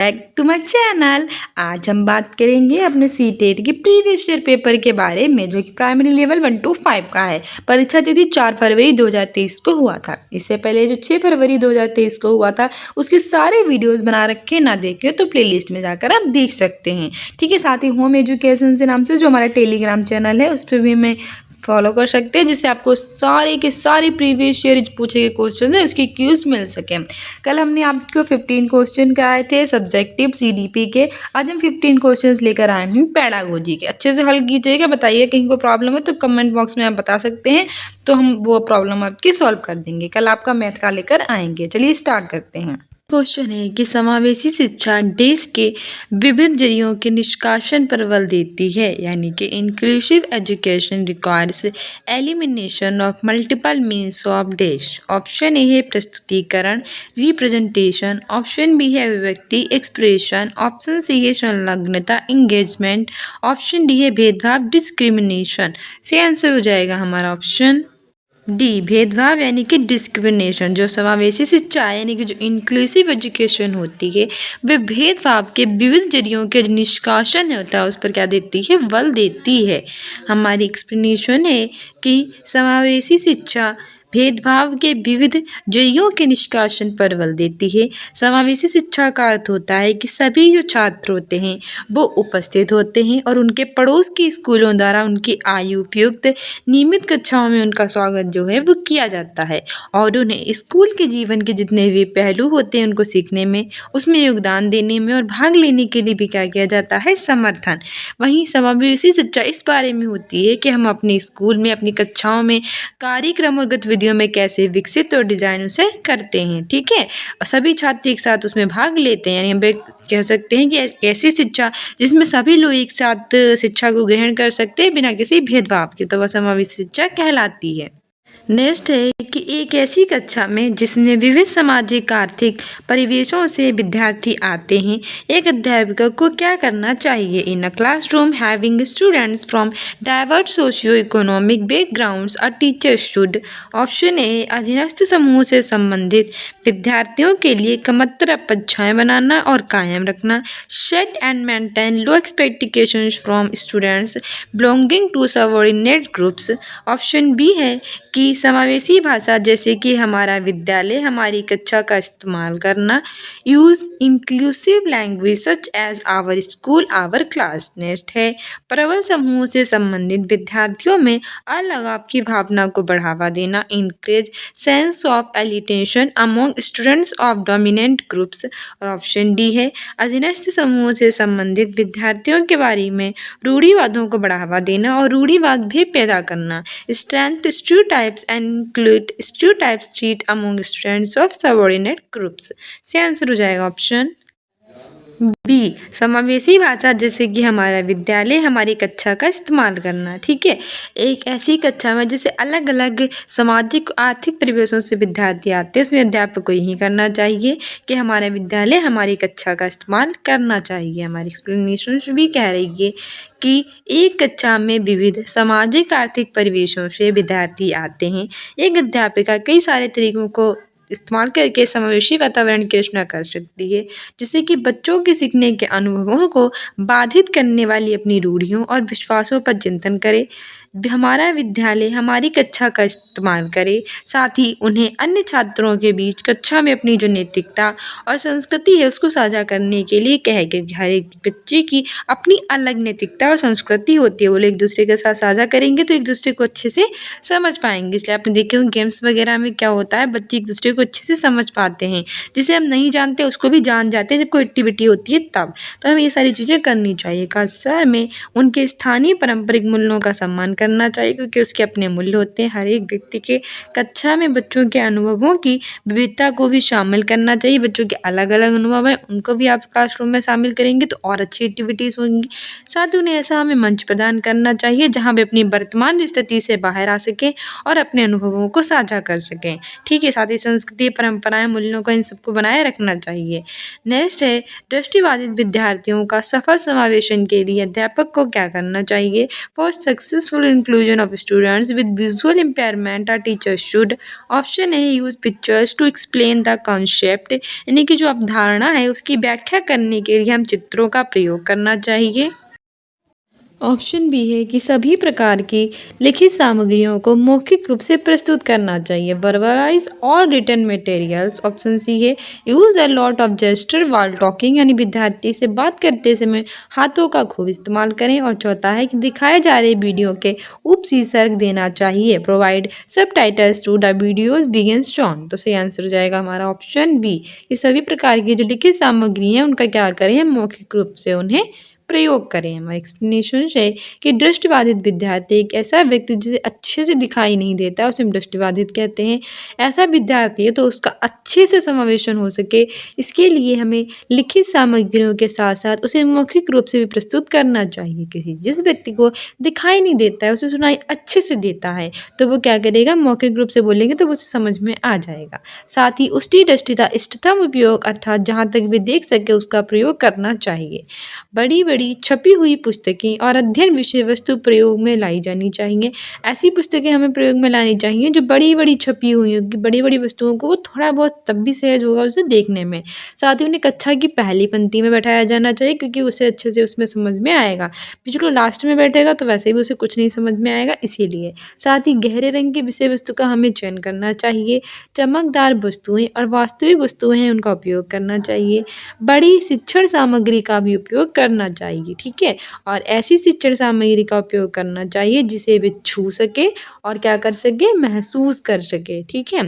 Back to my channel. आज हम बात करेंगे अपने सीटेट के प्रीवियस ईयर पेपर के बारे में, जो कि प्राइमरी लेवल 1 to 5 का है। परीक्षा तिथि 4 फरवरी 2023 को हुआ था। इससे पहले जो 6 फरवरी 2023 को हुआ था, उसके सारे वीडियोस बना रखे, ना देखे तो प्लेलिस्ट में जाकर आप देख सकते हैं। ठीक है, साथ ही होम एजुकेशन से नाम से जो हमारा टेलीग्राम चैनल है, उस पर भी मैं फॉलो कर सकते हैं, जिससे आपको सारे के सारे प्रीवियस ईयर पूछे गए क्वेश्चन है उसकी क्यूज मिल सके। कल हमने आपको 15 क्वेश्चन कराए थे सब्जेक्टिव सीडीपी के। आज हम 15 क्वेश्चंस लेकर आए हैं पेडागोजी के। अच्छे से हल कीजिएगा। बताइए कहीं कोई प्रॉब्लम है तो कमेंट बॉक्स में आप बता सकते हैं, तो हम वो प्रॉब्लम आपकी सॉल्व कर देंगे। कल आपका मैथ का लेकर आएंगे। चलिए स्टार्ट करते हैं। क्वेश्चन है कि समावेशी शिक्षा देश के विभिन्न जरियों के निष्कासन पर बल देती है, यानी कि inclusive education requires elimination of multiple means of dash. Option A है प्रस्तुतिकरण रिप्रेजेंटेशन, ऑप्शन बी है अभिव्यक्ति एक्सप्रेशन, ऑप्शन सी है संलग्नता इंगेजमेंट, ऑप्शन डी है भेदभाव डिस्क्रिमिनेशन। से आंसर हो जाएगा हमारा ऑप्शन डी भेदभाव यानी कि डिस्क्रिमिनेशन। जो समावेशी शिक्षा है यानी कि जो इंक्लूसिव एजुकेशन होती है, वे भेदभाव के विविध जरियों के निष्कासन होता है उस पर क्या देती है, बल देती है। हमारी एक्सप्लेनेशन है कि समावेशी शिक्षा भेदभाव के विविध जरियों के निष्कासन पर बल देती है। समावेशी शिक्षा का अर्थ होता है कि सभी जो छात्र होते हैं वो उपस्थित होते हैं और उनके पड़ोस के स्कूलों द्वारा उनकी आयु उपयुक्त नियमित कक्षाओं में उनका स्वागत जो है वो किया जाता है और उन्हें स्कूल के जीवन के जितने भी पहलू होते हैं उनको सीखने में, उसमें योगदान देने में और भाग लेने के लिए भी क्या किया जाता है, समर्थन। वहीं समावेशी शिक्षा इस बारे में होती है कि हम अपने स्कूल में अपनी कक्षाओं में कार्यक्रम और गतिविधियों में कैसे विकसित और डिजाइन उसे करते हैं। ठीक है, और सभी छात्र एक साथ उसमें भाग लेते हैं, यानी हम कह सकते हैं कि ऐसी शिक्षा जिसमें सभी लोग एक साथ शिक्षा को ग्रहण कर सकते हैं बिना किसी भेदभाव के, तो वह समावेशी शिक्षा कहलाती है। नेक्स्ट है कि एक ऐसी कक्षा में जिसमें विविध सामाजिक आर्थिक परिवेशों से विद्यार्थी आते हैं, एक अध्यापिका को क्या करना चाहिए। In a classroom having students from diverse socio economic backgrounds a teacher should. Option A अधीनस्थ समूह से संबंधित विद्यार्थियों के लिए कमतर कक्षाएं बनाना और कायम रखना। Set and maintain low expectations from students belonging to subordinate groups. Option B है कि समावेशी भाषा जैसे कि हमारा विद्यालय हमारी कक्षा का इस्तेमाल करना। Use inclusive language such as our school our class. Next है प्रबल समूह से संबंधित विद्यार्थियों में अलगाव की भावना को बढ़ावा देना। Encourage sense of elation among students of dominant groups. और ऑप्शन डी है अधीनस्थ समूह से संबंधित विद्यार्थियों के बारे में रूढ़िवादों को बढ़ावा देना और रूढ़िवाद भी पैदा करना। Strength stereotypes and include stereotypes treat among students of subordinate groups। से आंसर हो जाएगा ऑप्शन बी समावेशी भाषा जैसे कि हमारा विद्यालय हमारी कक्षा का इस्तेमाल करना। ठीक है, एक ऐसी कक्षा में जैसे अलग अलग सामाजिक आर्थिक परिवेशों से विद्यार्थी आते हैं, उसमें अध्यापक को यही करना चाहिए कि हमारा विद्यालय हमारी कक्षा का इस्तेमाल करना चाहिए। हमारी एक्सप्लेनेशन भी कह रही है कि एक कक्षा में विविध सामाजिक आर्थिक परिवेशों से विद्यार्थी आते हैं, एक अध्यापिका कई सारे तरीकों को इस्तेमाल करके समावेशी वातावरण की रचना कर सकती है, जिससे कि बच्चों के सीखने के अनुभवों को बाधित करने वाली अपनी रूढ़ियों और विश्वासों पर चिंतन करे। हमारा विद्यालय हमारी कक्षा का इस्तेमाल करे, साथ ही उन्हें अन्य छात्रों के बीच कक्षा में अपनी जो नैतिकता और संस्कृति है उसको साझा करने के लिए कहे कि हर एक बच्चे की अपनी अलग नैतिकता और संस्कृति होती है, वो लोग एक दूसरे के साथ साझा करेंगे तो एक दूसरे को अच्छे से समझ पाएंगे। इसलिए आपने देखे हो गेम्स वगैरह में क्या होता है, बच्चे एक दूसरे को अच्छे से समझ पाते हैं, जिसे हम नहीं जानते उसको भी जान जाते हैं जब कोई एक्टिविटी होती है तब। तो हमें ये सारी चीज़ें करनी चाहिए। कक्षा में उनके स्थानीय पारंपरिक मूल्यों का सम्मान करना चाहिए, क्योंकि उसके अपने मूल्य होते हैं। हर एक व्यक्ति के कक्षा में बच्चों के अनुभवों की विविधता को भी शामिल करना चाहिए। बच्चों के अलग अलग अनुभव हैं, उनको भी आप क्लासरूम में शामिल करेंगे तो और अच्छी एक्टिविटीज़ होंगी। साथ ही उन्हें ऐसा हमें मंच प्रदान करना चाहिए जहाँ वे अपनी वर्तमान स्थिति से बाहर आ सकें और अपने अनुभवों को साझा कर सकें। ठीक है, साथ ही संस्कृति परंपराएं मूल्यों का इन सबको बनाए रखना चाहिए। नेक्स्ट है दृष्टिबाधित विद्यार्थियों का सफल समावेशन के लिए अध्यापक को क्या करना चाहिए। For successful inclusion of students with visual impairment, our teachers should option है use pictures to explain the concept, यानी कि जो अवधारणा है उसकी व्याख्या करने के लिए हम चित्रों का प्रयोग करना चाहिए। ऑप्शन बी है कि सभी प्रकार की लिखित सामग्रियों को मौखिक रूप से प्रस्तुत करना चाहिए। वर्बलाइज और रिटन मटेरियल्स। ऑप्शन सी है use a lot of gesture while talking, यानी विद्यार्थी से बात करते समय हाथों का खूब इस्तेमाल करें। और चौथा है कि दिखाए जा रहे वीडियो के उपशीर्षक देना चाहिए। Provide subtitles to the videos बिगिन शॉन। तो सही आंसर हो जाएगा हमारा ऑप्शन बी कि सभी प्रकार की जो लिखित सामग्री है उनका क्या करें, मौखिक रूप से उन्हें प्रयोग करें। हमारा एक्सप्लेनेशन है कि दृष्टिबाधित विद्यार्थी एक ऐसा व्यक्ति जिसे अच्छे से दिखाई नहीं देता, उसे हम दृष्टिबाधित कहते हैं। ऐसा विद्यार्थी है तो उसका अच्छे से समावेशन हो सके, इसके लिए हमें लिखित सामग्रियों के साथ साथ उसे मौखिक रूप से भी प्रस्तुत करना चाहिए। जिस व्यक्ति को दिखाई नहीं देता है, उसे सुनाई अच्छे से देता है, तो वो क्या करेगा, मौखिक रूप से बोलेंगे तो वो उसे समझ में आ जाएगा। साथ ही उष्टि दृष्टिता इष्टतम उपयोग, अर्थात जहाँ तक वे देख सके उसका प्रयोग करना चाहिए। बड़ी बड़ी छपी हुई पुस्तकें और अध्ययन विषय वस्तु प्रयोग में लाई जानी चाहिए। ऐसी पुस्तकें हमें प्रयोग में लानी चाहिए जो बड़ी बड़ी छपी हुई होगी। बड़ी बड़ी वस्तुओं को थोड़ा बहुत तब भी सहज होगा उसे देखने में। साथ ही उन्हें कक्षा की पहली पंक्ति में बैठाया जाना चाहिए, क्योंकि उसे अच्छे से उसमें समझ में आएगा। जो लास्ट में बैठेगा तो वैसे भी उसे कुछ नहीं समझ में आएगा, इसीलिए। साथ ही गहरे रंग की विषय वस्तु का हमें चयन करना चाहिए। चमकदार वस्तुएं और वास्तविक वस्तुएं हैं उनका उपयोग करना चाहिए। बड़ी शिक्षण सामग्री का भी उपयोग करना चाहिए, ठीक है। और ऐसी शिक्षण सामग्री का उपयोग करना चाहिए जिसे वे छू सके और क्या कर सके, महसूस कर सके, ठीक है।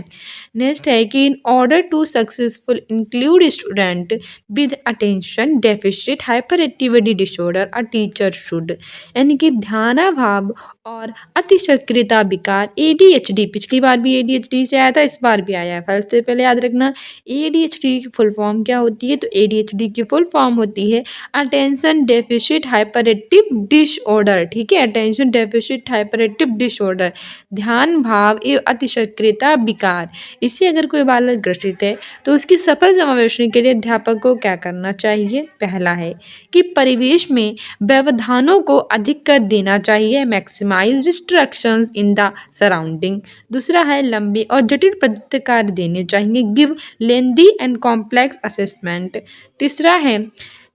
नेक्स्ट है कि in order to successful include student with attention deficit hyperactivity disorder a teacher should, यानी कि ध्यानाभाव और अतिसक्रियता विकार ADHD, पिछली बार भी ADHD से आया था, इस बार भी आया है। फर्स्ट से पहले याद रखना ADHD की फुल फॉर्म क्या होती है, तो ADHD की फुल फॉर्म होती है attention deficit hyper active disorder, ठीक है। Attention deficit hyper active disorder, ध्यान भाव एवं अतिसक्रियता विकार। इससे अगर कोई बालक ग्रसित है तो उसकी सफल समावेशन के लिए अध्यापक को क्या करना चाहिए। पहला है कि परिवेश में व्यवधानों को अधिक कर देना चाहिए, maximize distractions in the surrounding. दूसरा है लंबे और जटिल प्रतिकार देने चाहिए, give lengthy and complex assessment. तीसरा है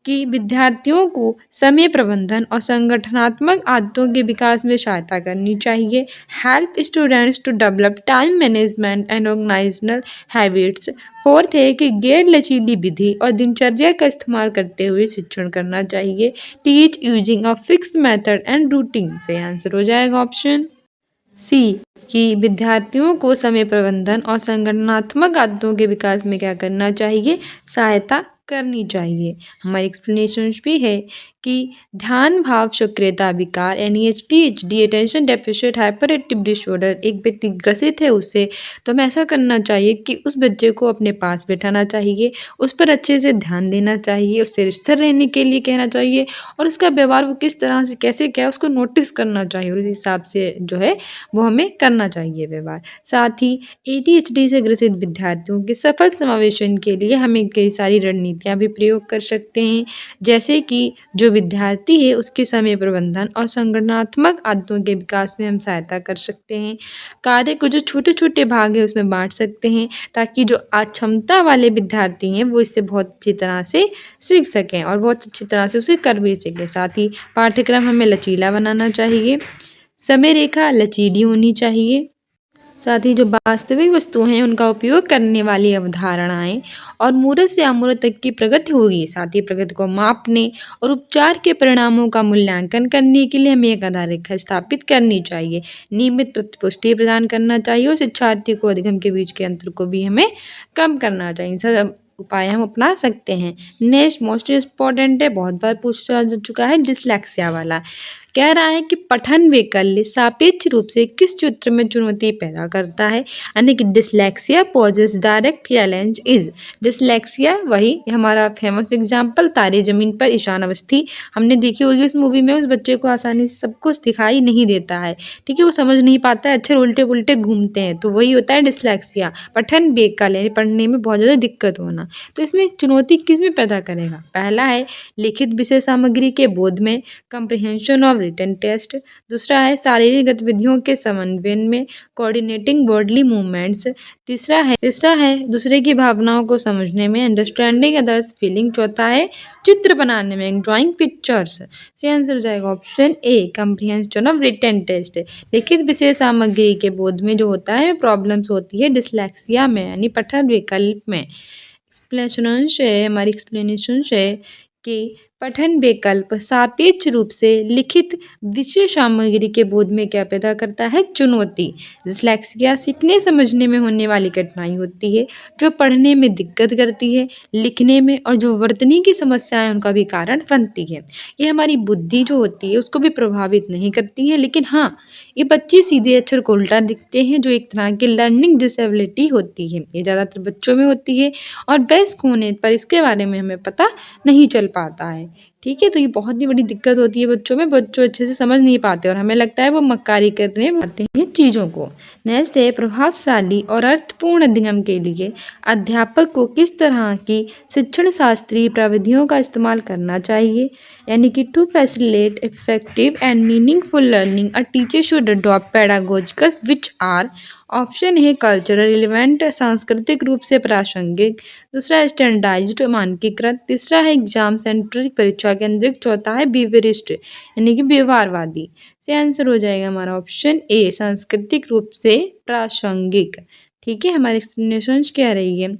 कि विद्यार्थियों को समय प्रबंधन और संगठनात्मक आदतों के विकास में सहायता करनी चाहिए, help students to develop time management and organisational habits. Fourth है कि गैर लचीली विधि और दिनचर्या का इस्तेमाल करते हुए शिक्षण करना चाहिए, teach using a fixed method and routine. से आंसर हो जाएगा ऑप्शन सी कि विद्यार्थियों को समय प्रबंधन और संगठनात्मक आदतों के विकास में क्या करना चाहिए, सहायता करनी चाहिए। हमारी एक्सप्लेनेशन भी है कि ध्यान भाव सक्रियता विकार ADHD attention deficit hyper active disorder एक व्यक्ति ग्रसित है उससे, तो हमें ऐसा करना चाहिए कि उस बच्चे को अपने पास बैठाना चाहिए, उस पर अच्छे से ध्यान देना चाहिए, उससे स्थिर रहने के लिए कहना चाहिए और उसका व्यवहार वो किस तरह से कैसे क्या है उसको नोटिस करना चाहिए और उस हिसाब से जो है वो हमें करना चाहिए व्यवहार। साथ ही ADHD से ग्रसित विद्यार्थियों के सफल समावेशन के लिए हमें कई सारी रणनीतियाँ भी प्रयोग कर सकते हैं, जैसे कि जो विद्यार्थी है उसके समय प्रबंधन और संगठनात्मक आदतों के विकास में हम सहायता कर सकते हैं। कार्य को जो छोटे छोटे भाग है उसमें बांट सकते हैं, ताकि जो अक्षमता वाले विद्यार्थी हैं वो इससे बहुत अच्छी तरह से सीख सकें और बहुत अच्छी तरह से उसे कर भी सकें। साथ ही पाठ्यक्रम हमें लचीला बनाना चाहिए, समय रेखा लचीली होनी चाहिए। साथ ही जो वास्तविक वस्तुएं हैं उनका उपयोग करने वाली अवधारणाएं और मूर्त से अमूर्त तक की प्रगति होगी। साथ ही प्रगति को मापने और उपचार के परिणामों का मूल्यांकन करने के लिए हमें एक आधार रेखा स्थापित करनी चाहिए, नियमित प्रतिपुष्टि प्रदान करना चाहिए और शिक्षार्थी को अधिगम के बीच के अंतर को भी हमें कम करना चाहिए। सब उपाय हम अपना सकते हैं। नेक्स्ट मोस्ट इम्पॉर्टेंट है, बहुत बार पूछा जा चुका है, डिसलेक्सिया वाला। कह रहा है कि पठन वैकल्य सापेक्ष रूप से किस चित्र में चुनौती पैदा करता है, यानी कि dyslexia poses direct challenges. Dyslexia वही हमारा फेमस एग्जाम्पल तारे जमीन पर ईशान अवस्थी, हमने देखी होगी उस मूवी में। उस बच्चे को आसानी से सब कुछ दिखाई नहीं देता है, ठीक है, वो समझ नहीं पाता है, अक्षर उल्टे पुल्टे घूमते हैं, तो वही होता है डिसलेक्सिया, पठन वैकल्य, पढ़ने में बहुत ज़्यादा दिक्कत होना। तो इसमें चुनौती किस में पैदा करेगा। पहला है लिखित विषय सामग्री के बोध में, कंप्रिहेंशन ऑफ रिटन टेस्ट। दूसरा है शारीरिक गतिविधियों के समन्वयन में कोऑर्डिनेटिंग बॉडली मूवमेंट्स। तीसरा है दूसरे की भावनाओं को समझने में अंडरस्टैंडिंग अदर्स फीलिंग। चौथा है चित्र बनाने में ड्राइंग पिक्चर्स। से आंसर हो जाएगा option A comprehension of written test. लिखित विषय सामग्री के बोध में जो होता है प्रॉब्लम्स होती है डिसलेक्सिया में यानी पठन विकल्प में। हमारी एक्सप्लेनेशन है कि पठन विकल्प सापेक्ष रूप से लिखित विषय सामग्री के बोध में क्या पैदा करता है चुनौती। डिसलेक्सिया सीखने समझने में होने वाली कठिनाई होती है जो पढ़ने में दिक्कत करती है, लिखने में, और जो वर्तनी की समस्याएं उनका भी कारण बनती है। ये हमारी बुद्धि जो होती है उसको भी प्रभावित नहीं करती है, लेकिन हाँ ये बच्चे सीधे अक्षर को उल्टा लिखते हैं जो एक तरह की लर्निंग डिसेबिलिटी होती है। ये ज़्यादातर बच्चों में होती है और वयस्क होने पर इसके बारे में हमें पता नहीं चल पाता है। ठीक है, तो ये बहुत ही बड़ी दिक्कत होती है बच्चों में, बच्चों अच्छे से समझ नहीं पाते और हमें लगता है वो मक्कारी करने आते हैं चीज़ों को। नेक्स्ट है प्रभावशाली और अर्थपूर्ण अधिगम के लिए अध्यापक को किस तरह की शिक्षण शास्त्रीय प्रविधियों का इस्तेमाल करना चाहिए। यानी कि to facilitate effective and meaningful learning a teacher should adopt pedagogics which are. Option है कल्चरल रिलेवेंट सांस्कृतिक रूप से प्रासंगिक। दूसरा है स्टैंडर्डाइज्ड मानकीकृत। तीसरा है एग्जाम सेंट्रिक परीक्षा केंद्रित। चौथा है बिहेवियरिस्ट यानी कि व्यवहारवादी। से आंसर हो जाएगा हमारा ऑप्शन ए सांस्कृतिक रूप से प्रासंगिक। ठीक है, हमारी एक्सप्लेनेशन क्या रही है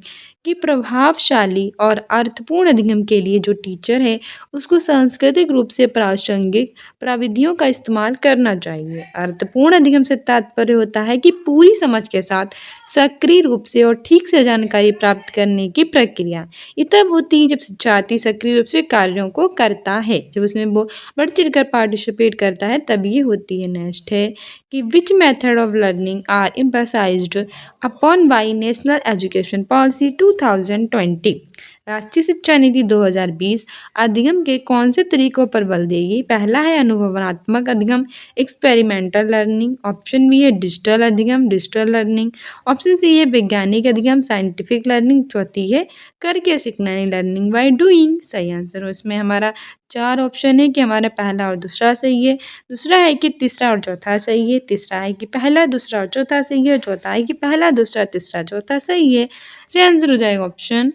कि प्रभावशाली और अर्थपूर्ण अधिगम के लिए जो टीचर है उसको सांस्कृतिक रूप से प्रासंगिक प्रविधियों का इस्तेमाल करना चाहिए। अर्थपूर्ण अधिगम से तात्पर्य होता है कि पूरी समझ के साथ सक्रिय रूप से और ठीक से जानकारी प्राप्त करने की प्रक्रिया। ये तब होती है जब शिक्षार्थी सक्रिय रूप से कार्यों को करता है, जब उसमें वो बढ़ चढ़ कर पार्टिसिपेट करता है तब ये होती है। नेक्स्ट है कि which method of learning are emphasised upon by national education policy 2020। राष्ट्रीय शिक्षा नीति 2020 अधिगम के कौन से तरीकों पर बल देगी। पहला है अनुभवनात्मक अधिगम एक्सपेरिमेंटल लर्निंग। ऑप्शन बी है डिजिटल अधिगम डिजिटल लर्निंग। ऑप्शन सी है वैज्ञानिक अधिगम साइंटिफिक लर्निंग। चौथी है करके सीखना लर्निंग बाय डूइंग। सही आंसर हो इसमें हमारा 4 ऑप्शन है कि हमारा पहला और दूसरा सही है। दूसरा है कि तीसरा और चौथा सही है। तीसरा है कि पहला दूसरा और चौथा सही है। चौथा है कि पहला दूसरा तीसरा चौथा सही है। सही आंसर हो जाएगा ऑप्शन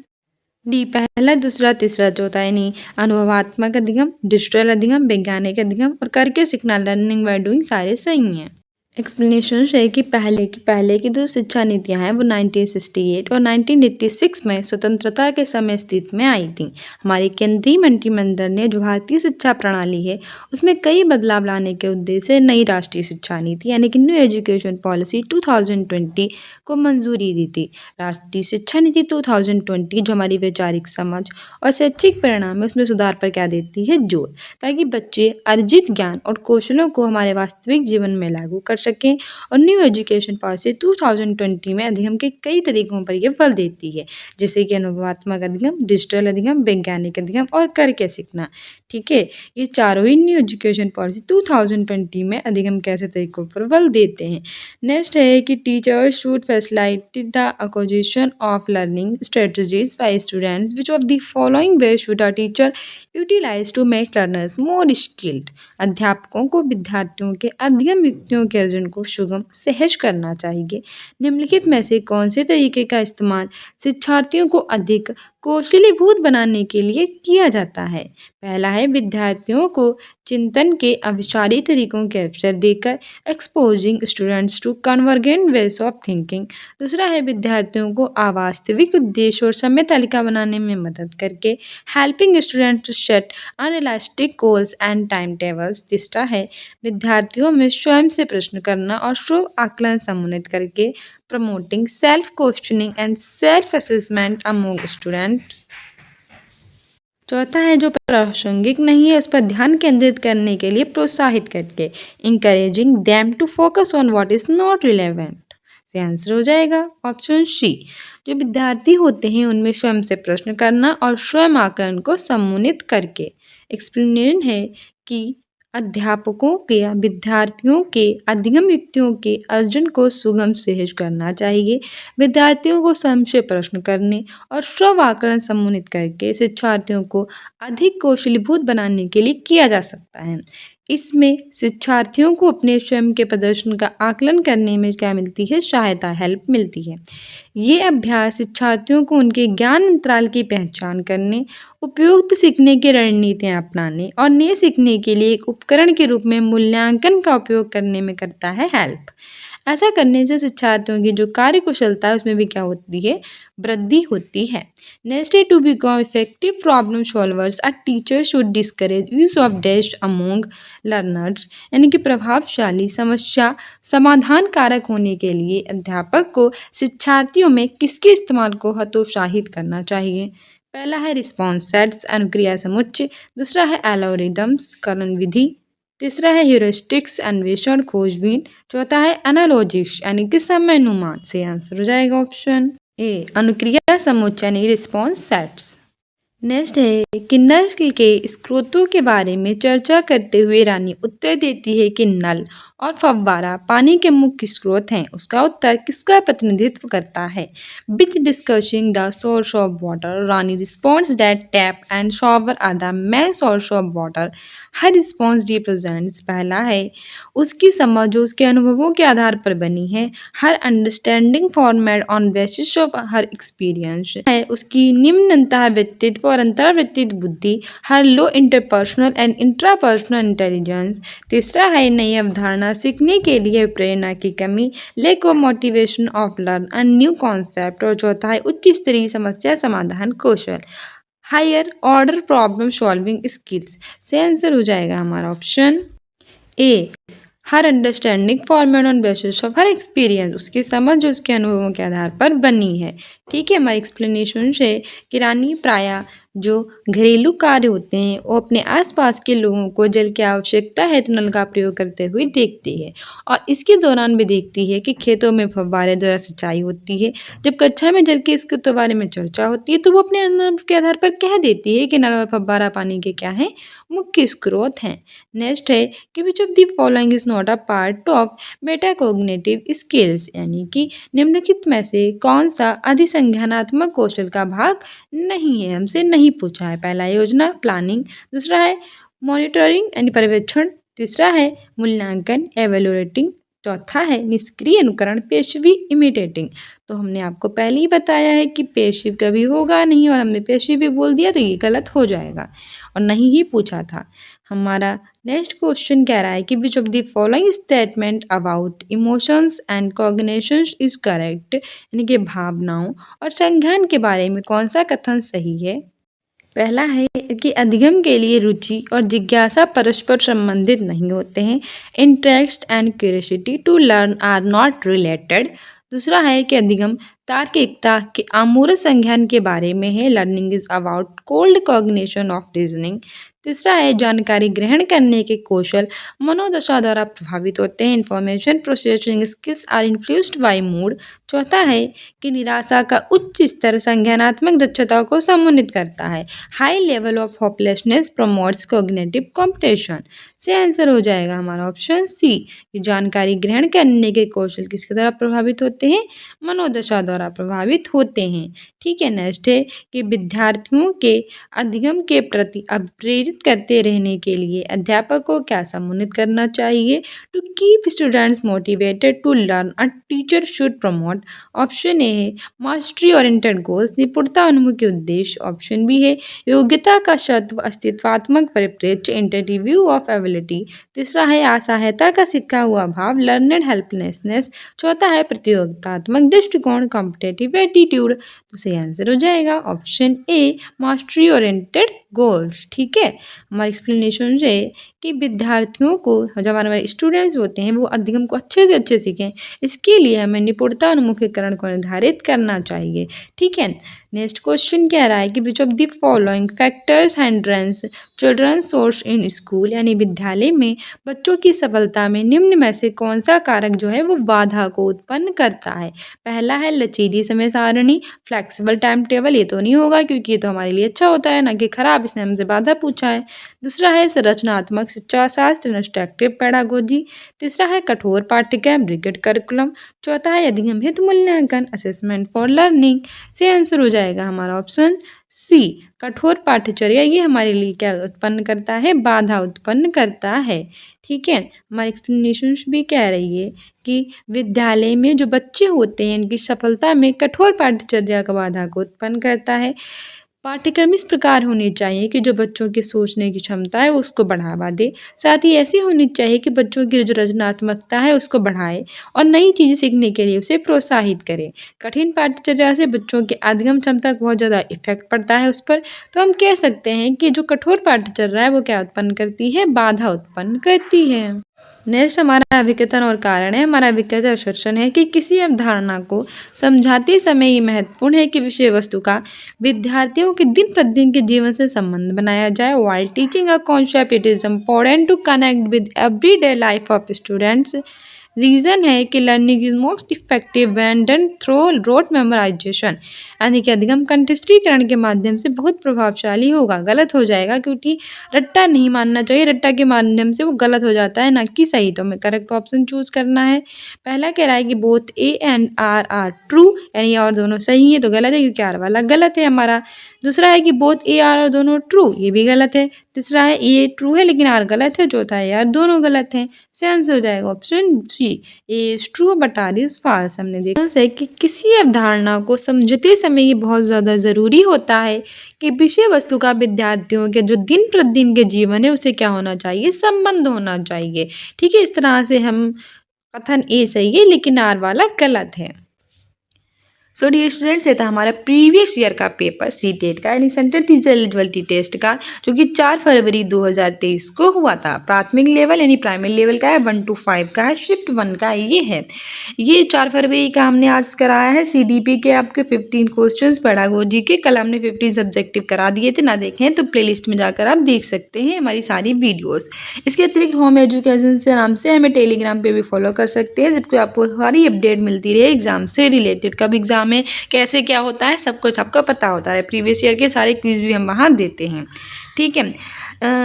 डी पहला दूसरा तीसरा चौथा यानी अनुभवात्मक अधिगम डिजिटल अधिगम वैज्ञानिक अधिगम और करके सीखना लर्निंग बाय डूइंग सारे सही हैं। एक्सप्लेनेशन है कि पहले की जो शिक्षा नीतियां हैं वो 1968 और 1986 में स्वतंत्रता के समय अस्तित्व में आई थी। हमारे केंद्रीय मंत्रिमंडल ने जो भारतीय शिक्षा प्रणाली है उसमें कई बदलाव लाने के उद्देश्य से नई राष्ट्रीय शिक्षा नीति यानी कि न्यू एजुकेशन पॉलिसी 2020 को मंजूरी दी थी। राष्ट्रीय शिक्षा नीति 2020 जो हमारी वैचारिक समझ और शैक्षिक परिणाम है उसमें सुधार पर क्या देती है जोर, ताकि बच्चे अर्जित ज्ञान और कौशलों को हमारे वास्तविक जीवन में लागू कर सकें। और न्यू एजुकेशन पॉलिसी 2020 में अधिगम के कई तरीकों पर यह बल देती है, जैसे कि अनुभवात्मक अधिगम डिजिटल अधिगम वैज्ञानिक अधिगम और करके सीखना। ठीक है, ये चारों ही न्यू एजुकेशन पॉलिसी 2020 में अधिगम कैसे तरीकों पर बल देते हैं। नेक्स्ट है कि teachers should facilitate the acquisition of learning strategies by students which of the following way should a teacher utilize to make learners more skilled. अध्यापकों को विद्यार्थियों के अधिगम युक्तियों के अर्जन को सुगम सहज करना चाहिए। निम्नलिखित में से कौन से तरीके का इस्तेमाल शिक्षार्थियों को अधिक कौशलीभूत बनाने के लिए किया जाता है। पहला है विद्यार्थियों को चिंतन के अविचारी तरीकों के अवसर देकर exposing students to convergent ways of thinking. दूसरा है विद्यार्थियों को अवास्तविक उद्देश्य और समय तालिका बनाने में मदद करके helping students to set inelastic goals and timetables. तीसरा है विद्यार्थियों में स्वयं से प्रश्न करना और स्व आकलन सम्मिलित करके promoting self questioning and self assessment among students. चौथा है जो प्रासंगिक नहीं है उस पर ध्यान केंद्रित करने के लिए प्रोत्साहित करके encouraging them to focus on what is not relevant. से आंसर हो जाएगा ऑप्शन सी। जो विद्यार्थी होते हैं उनमें स्वयं से प्रश्न करना और स्वयं आकलन को सम्मिलित करके। एक्सप्लेनेशन है कि अध्यापकों के विद्यार्थियों के अधिगम युक्तियों के अर्जन को सुगम सहज करना चाहिए। विद्यार्थियों को स्वयं से प्रश्न करने और स्व आकलन सम्मिलित करके शिक्षार्थियों को अधिक कौशलीभूत बनाने के लिए किया जा सकता है। इसमें शिक्षार्थियों को अपने स्वयं के प्रदर्शन का आकलन करने में क्या मिलती है, सहायता, हेल्प मिलती है। ये अभ्यास शिक्षार्थियों को उनके ज्ञान अंतराल की पहचान करने, उपयुक्त सीखने की रणनीतियाँ अपनाने और नए सीखने के लिए एक उपकरण के रूप में मूल्यांकन का उपयोग करने में करता है हेल्प। ऐसा करने से शिक्षार्थियों की जो कार्य कुशलता है उसमें भी क्या होती है, वृद्धि होती है। नेक्स्ट है, to become effective problem solvers a teacher should discourage use of dash among learners, यानी कि प्रभावशाली समस्या समाधान कारक होने के लिए अध्यापक को शिक्षार्थियों में किसके इस्तेमाल को हतोत्साहित करना चाहिए। पहला है रिस्पॉन्स सेट्स, अनुक्रिया समुच्चय। दूसरा है एल्गोरिदम्स, कलन विधि। तीसरा है ह्यूरिस्टिक्स, अन्वेषण, खोजबीन। चौथा है एनालॉजिक्स, यानी कि समय अनुमान। से आंसर हो जाएगा ऑप्शन ए, अनुक्रिया समुच्चय यानी रिस्पॉन्स सेट्स। नेक्स्ट है, किन्नर के स्रोतों के बारे में चर्चा करते हुए रानी उत्तर देती है कि नल और फव्वारा पानी के मुख्य स्रोत हैं। उसका उत्तर किसका प्रतिनिधित्व करता है। Which discussing the source of water, Rani response that tap and shower are the main source of water. Her response represents, पहला है उसकी समझ जो उसके अनुभवों के आधार पर बनी है। Her understanding formed on basis of her experience है उसकी निम्न अंतः व्यक्तित्व और अंतर व्यक्तित्व बुद्धि। Her low interpersonal and intrapersonal intelligence. तीसरा है नई अवधारणा सीखने के लिए प्रेरणा की कमी, lack of motivation of learn a new concept. और चौथा है उच्च स्तरीय समस्या समाधान कौशल, higher order problem solving skills. से आंसर हो जाएगा हमारा option A, her understanding formed on basis of her experience, उसकी समझ जो उसके अनुभवों के आधार पर बनी है। ठीक है, हमारी एक्सप्लेनेशन से कि रानी प्रायः जो घरेलू कार्य होते हैं वो अपने आसपास के लोगों को जल की आवश्यकता है तो नल का प्रयोग करते हुए देखती है, और इसके दौरान भी देखती है कि खेतों में फव्वारे द्वारा सिंचाई होती है। जब कक्षा में जल के इसके तो बारे में चर्चा होती है तो वो अपने अनुभव के आधार पर कह देती है कि नल और फव्वारा पानी के क्या हैं, मुख्य स्रोत हैं। नेक्स्ट है कि which of the following is not a part of metacognitive skills, यानी कि निम्नलिखित में से कौन सा अधिसंज्ञानात्मक कौशल का भाग नहीं है, हमसे नहीं पूछा है। पहला योजना, प्लानिंग। दूसरा है मॉनिटरिंग यानी पर्यवेक्षण। तीसरा है मूल्यांकन, एवेलुएटिंग। चौथा है निष्क्रिय अनुकरण, पेशवी इमिटेटिंग। तो हमने आपको पहले ही बताया है कि पेशिव कभी होगा नहीं, और हमने पेशिव भी बोल दिया तो ये गलत हो जाएगा और नहीं ही पूछा था। हमारा नेक्स्ट क्वेश्चन कह रहा है कि which of the following statement about emotions and cognitions is correct, यानी कि भावनाओं और संज्ञान के बारे में कौन सा कथन सही है। पहला है कि अधिगम के लिए रुचि और जिज्ञासा परस्पर संबंधित नहीं होते हैं। Interest and curiosity to learn are not related. दूसरा है कि अधिगम तार्किकता के आमूल संज्ञान के बारे में है। Learning is about cold cognition of reasoning. तीसरा है जानकारी ग्रहण करने के कौशल मनोदशा द्वारा प्रभावित होते हैं। Information processing skills are influenced by mood. चौथा है कि निराशा का उच्च स्तर संज्ञानात्मक दक्षता को सम्मानित करता है। High level of hopelessness promotes cognitive competition. से आंसर हो जाएगा हमारा ऑप्शन सी, कि जानकारी ग्रहण करने के कौशल किसके द्वारा प्रभावित होते हैं, मनोदशा द्वारा प्रभावित होते हैं। ठीक है, नेक्स्ट है कि विद्यार्थियों के अधिगम के प्रति प्रेरित करते रहने के लिए अध्यापक को क्या सम्मानित करना चाहिए। To keep students motivated to learn a teacher should promote. Option A है मास्टरी ओरिएंटेड गोल्स, निपुणता उन्मुखी उद्देश्य। ऑप्शन बी है योग्यता का शर्त अस्तित्वात्मक परिप्रेक्ष्य, इंटरव्यू व्यू ऑफ एबिलिटी। तीसरा है असहायता का सिक्का हुआ भाव, लर्नड हेल्पलेसनेस। चौथा है प्रतियोगितात्मक दृष्टिकोण, कॉम्पिटेटिव एटीट्यूड। तो सही आंसर हो जाएगा ऑप्शन ए, मास्टरी ओरिएंटेड गोल्स। ठीक है, हमारी एक्सप्लेनेशन है कि विद्यार्थियों को, जब हमारे स्टूडेंट्स होते हैं वो अधिगम को अच्छे से अच्छे सीखें, इसके लिए हमें निपुणता उन्मुखीकरण को निर्धारित करना चाहिए। ठीक है, नेक्स्ट क्वेश्चन कह रहा है कि which of the following factors hindrance children source in school, यानी विद्यालय में बच्चों की सफलता में निम्न में से कौन सा कारक जो है वो बाधा को उत्पन्न करता है। पहला है लचीली समय सारणी, फ्लेक्सिबल टाइम टेबल। ये तो नहीं होगा क्योंकि ये तो हमारे लिए अच्छा होता है ना कि खराब, इसने हमसे बाधा पूछा है। दूसरा है संरचनात्मक शिक्षा शास्त्र, इंस्ट्रक्टिव पेडागोजी। तीसरा है कठोर पाठ्यक्रम, रिगिड करिकुलम। चौथा है अधिगम हेतु मूल्यांकन, असेसमेंट फॉर लर्निंग। से आंसर हो जाएगा हमारा ऑप्शन सी, कठोर पाठ्यचर्या ये हमारे लिए क्या उत्पन्न करता है, बाधा उत्पन्न करता है। ठीक है, हमारी एक्सप्लेनेशन भी कह रही है कि विद्यालय में जो बच्चे होते हैं इनकी सफलता में कठोर पाठ्यचर्या का बाधा को उत्पन्न करता है। पाठ्यक्रम इस प्रकार होने चाहिए कि जो बच्चों की सोचने की क्षमता है उसको बढ़ावा दे, साथ ही ऐसी होनी चाहिए कि बच्चों की जो रचनात्मकता है उसको बढ़ाए और नई चीज़ें सीखने के लिए उसे प्रोत्साहित करे। कठिन पाठ्यचर्या से बच्चों की अधिगम क्षमता को बहुत ज़्यादा इफेक्ट पड़ता है उस पर, तो हम कह सकते हैं कि जो कठोर पाठ्यचर्या है वो क्या उत्पन्न करती है, बाधा उत्पन्न करती है। नेक्स्ट हमारा अभिकथन और कारण है। हमारा अभिकथन असर्शन है कि किसी अवधारणा को समझाते समय ये महत्वपूर्ण है कि विषय वस्तु का विद्यार्थियों के दिन प्रतिदिन के जीवन से संबंध बनाया जाए। While teaching a concept it is important to connect with everyday life of students. Reason है कि learning is most effective when done through rote memorisation, यानी कि अधिगम कंठस्थीकरण के माध्यम से बहुत प्रभावशाली होगा। गलत हो जाएगा क्योंकि रट्टा नहीं मानना चाहिए, रट्टा के माध्यम से वो गलत हो जाता है ना कि सही। तो हमें करेक्ट ऑप्शन चूज करना है। पहला कह रहा है कि both A and R true, यानी और दोनों सही है, तो गलत है क्योंकि आर वाला गलत है हमारा। दूसरा है कि बोथ ए आर और दोनों ट्रू, ये भी गलत है। तीसरा है ए ट्रू है लेकिन आर गलत है। चौथा है यार दोनों गलत हैं। से आंसर हो जाएगा option C, A is true but R is false. हमने देखा है कि किसी अवधारणा को समझते समय ये बहुत ज़्यादा ज़रूरी होता है कि विषय वस्तु का विद्यार्थियों के जो दिन प्रतिदिन के जीवन है उसे क्या होना चाहिए, संबंध होना चाहिए। ठीक है, इस तरह से हम कथन ए सही है लेकिन आर वाला गलत है। सो डियर स्टूडेंट्स, ये था हमारा प्रीवियस ईयर का पेपर सीटेट का, यानी सेंट्रल टीचर एलिजिबिलिटी टेस्ट का, जो कि 4 फरवरी 2023 को हुआ था। प्राथमिक लेवल यानी प्राइमरी लेवल का है, 1 to 5 का है, शिफ्ट 1 का ये है। ये 4 फरवरी का हमने आज कराया है। CDP के आपके 15 क्वेश्चंस पेडागोजी के, कल हमने 15 सब्जेक्टिव करा दिए थे, ना देखें तो प्लेलिस्ट में जाकर आप देख सकते हैं हमारी सारी वीडियोज़। इसके अतिरिक्त होम एजुकेशन से नाम से हमें टेलीग्राम पे भी फॉलो कर सकते हैं, जिसको आपको सारी अपडेट मिलती रहे एग्जाम से रिलेटेड। कब एग्जाम में कैसे क्या होता है सब कुछ आपको पता होता है। प्रीवियस ईयर के सारे क्विज भी हम वहाँ देते हैं। ठीक है,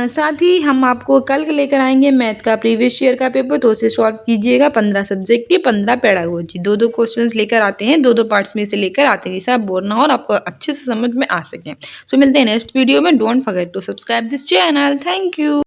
साथ ही हम आपको कल लेकर आएंगे मैथ का प्रीवियस ईयर का पेपर, तो उसे सॉल्व कीजिएगा। 15 सब्जेक्ट के 15 पेडागोजी, 2-2 क्वेश्चंस लेकर आते हैं, 2-2 पार्ट्स में से लेकर आते हैं, सब बोर ना हो और आपको अच्छे से समझ में आ सके। सो मिलते हैं नेक्स्ट वीडियो में। Don't forget to subscribe this channel. Thank you.